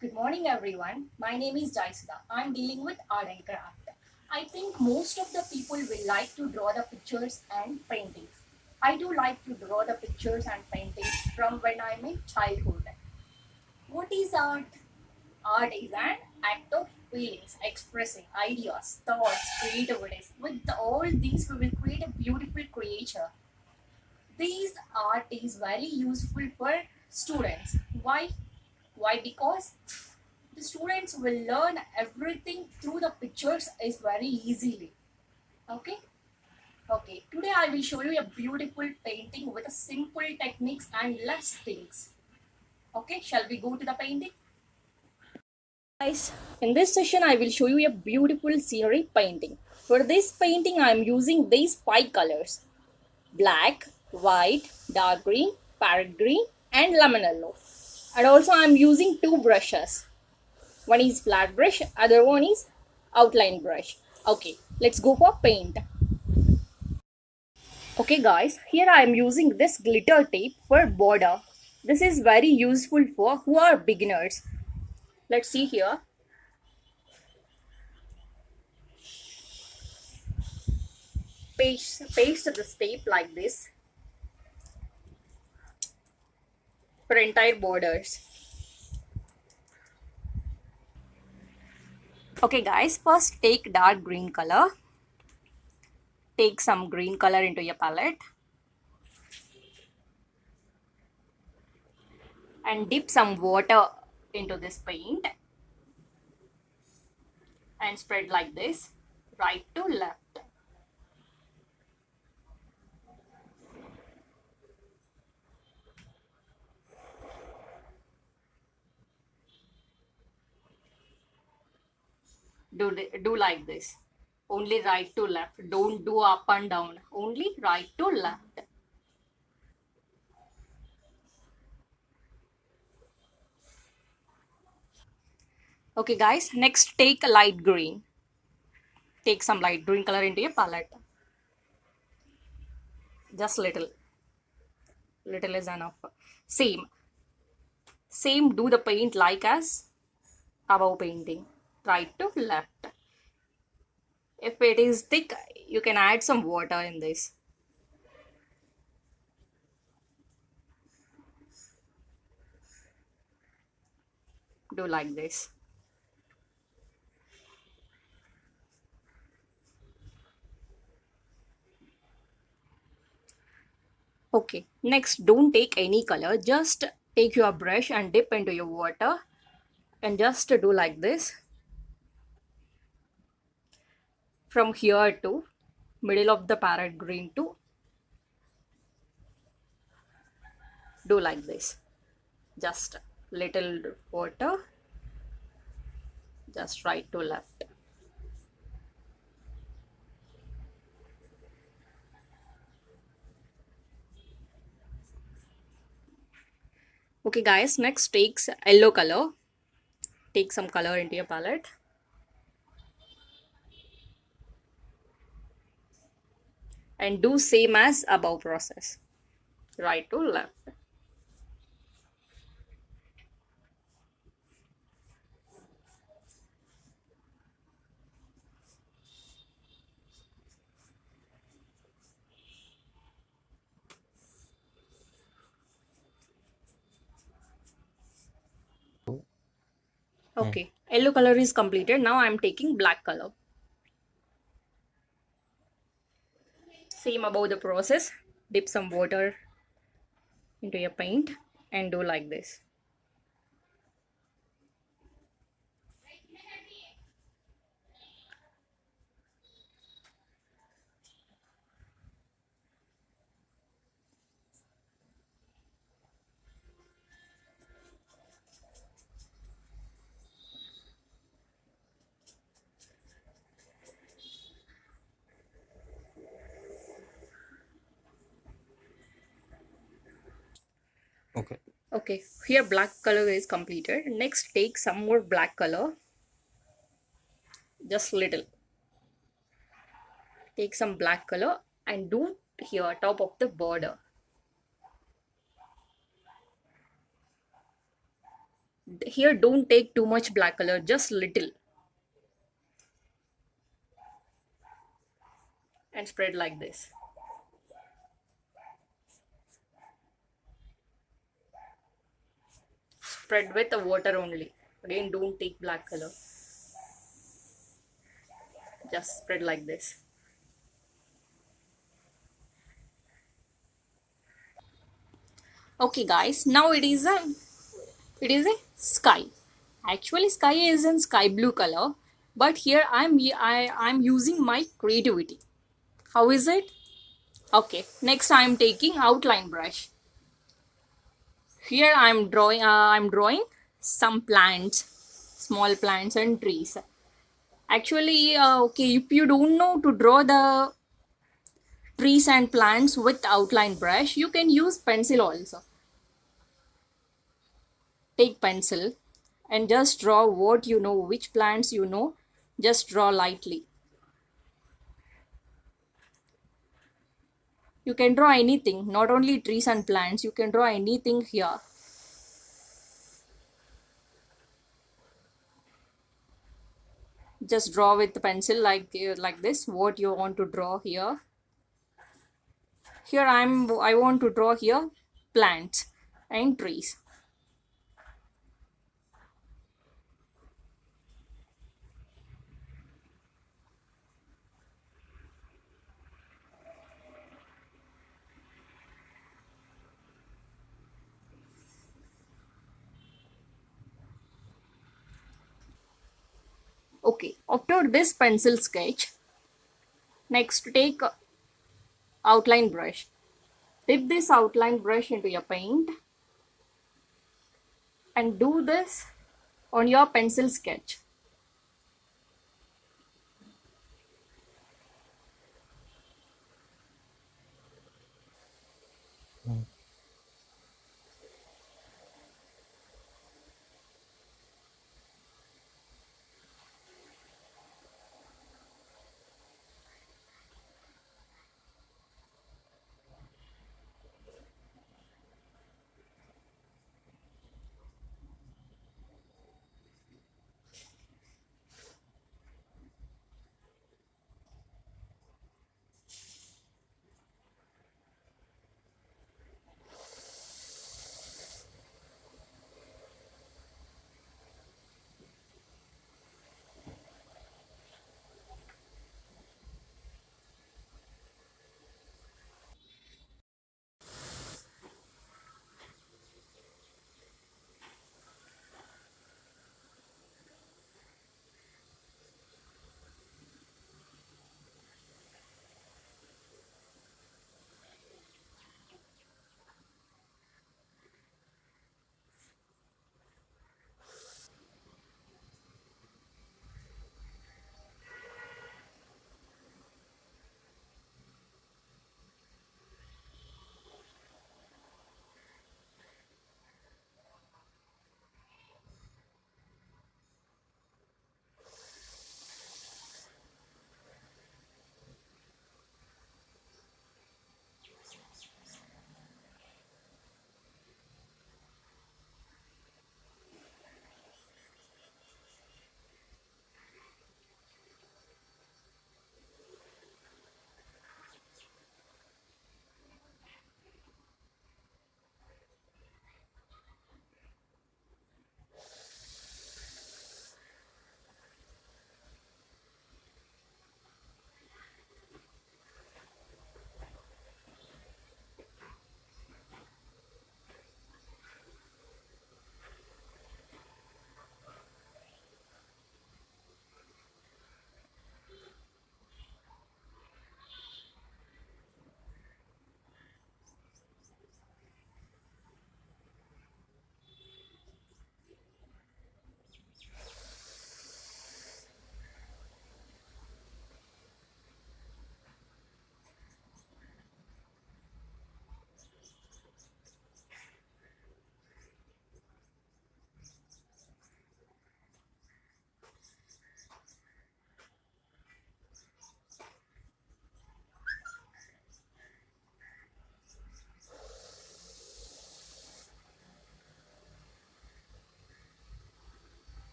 Good morning, everyone. My name is Jayashuda. I'm dealing with art and craft. I think most of the people will like to draw the pictures and paintings. I do like to draw the pictures and paintings from when I'm in childhood. What is art? Art is an act of feelings, expressing ideas, thoughts, creativities. With all these, we will create a beautiful creature. This art is very useful for students. Why? Why? Because the students will learn everything through the pictures is very easily. Okay, today I will show you a beautiful painting with a simple techniques and less things. Okay, shall we go to the painting? Guys, in this session I will show you a beautiful scenery painting. For this painting I am using these 5 colors: black, white, dark green, parrot green and lemon yellow. And also I am using 2 brushes. One is flat brush, other one is outline brush. Okay, let's go for paint. Okay guys, here I am using this glitter tape for border. This is very useful for who are beginners. Let's see here. Paste this tape like this for entire borders. Okay guys, first take dark green color. Take some green color into your palette and dip some water into this paint and spread like this, right to left. Do like this, only right to left, don't do up and down, only right to left. Okay guys, next take a light green. Take some light green color into your palette, just little is enough. Same do the paint like as above painting, right to left. If it is thick, you can add some water in this. Do like this. Okay, next don't take any color, just take your brush and dip into your water and just do like this. From here to middle of the parrot green to do like this. Just little water, just right to left. Okay guys, next takes yellow color. Take some color into your palette and do same as above process, right to left. Okay, yellow color is completed. Now I am taking black color. Same above the process, dip some water into your paint and do like this. Okay. Okay, here black color is completed. Next take some more black color, just little. Take some black color and do here top of the border. Here, don't take too much black color, just little, and spread like this. Spread with the water only. Again, don't take black color. Just spread like this. Okay, guys. Now it is a sky. Actually, sky is in sky blue color, but here I'm using my creativity. How is it? Okay. Next, I'm taking outline brush. Here I'm drawing some plants, small plants and trees. Actually, okay, if you don't know to draw the trees and plants with outline brush, you can use pencil also. Take pencil and just draw what you know, which plants you know, just draw lightly. You can draw anything, not only trees and plants, you can draw anything here. Just draw with the pencil like this, what you want to draw here. Here I want to draw here plants and trees. Okay, after this pencil sketch, next take outline brush. Dip this outline brush into your paint and do this on your pencil sketch.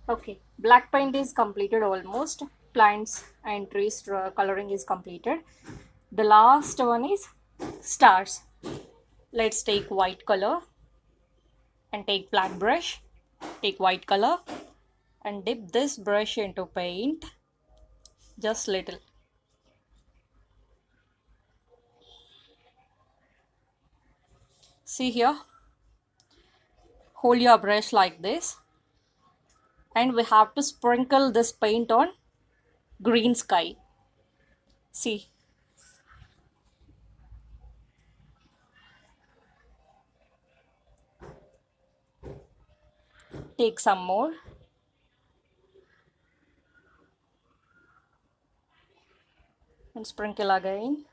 Okay, black paint is completed almost. Plants and trees coloring is completed. The last one is stars. Let's take white color and take black brush. Take white color and dip this brush into paint. Just little. See here. Hold your brush like this. And we have to sprinkle this paint on green sky. See. Take some more. And sprinkle again.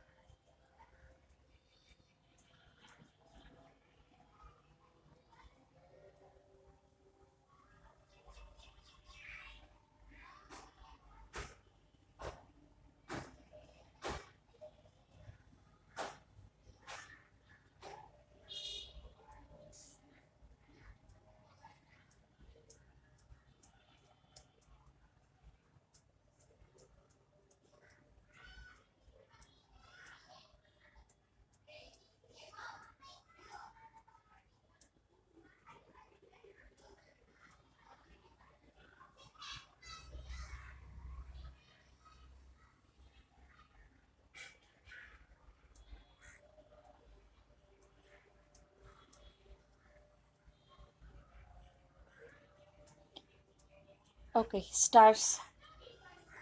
Okay, stars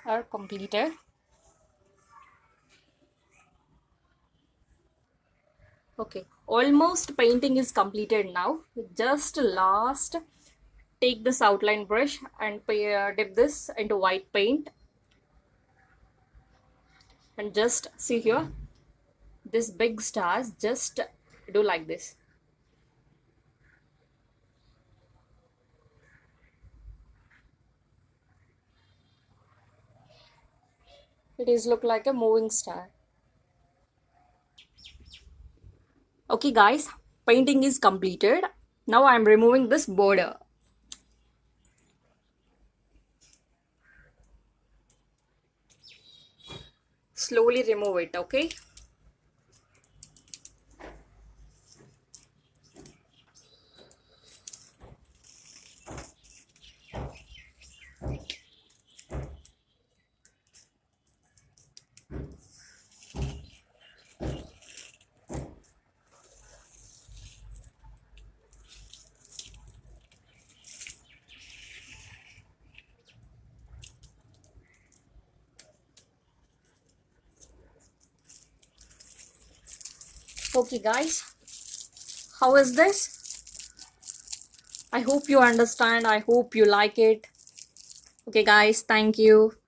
are completed. Okay, almost painting is completed now. Just last, take this outline brush and dip this into white paint. And just see here, this big stars, just do like this. It is look like a moving star. Okay guys, painting is completed. Now I am removing this border. Slowly remove it, okay? Okay guys, how is this? I hope you understand. I hope you like it. Okay guys, thank you.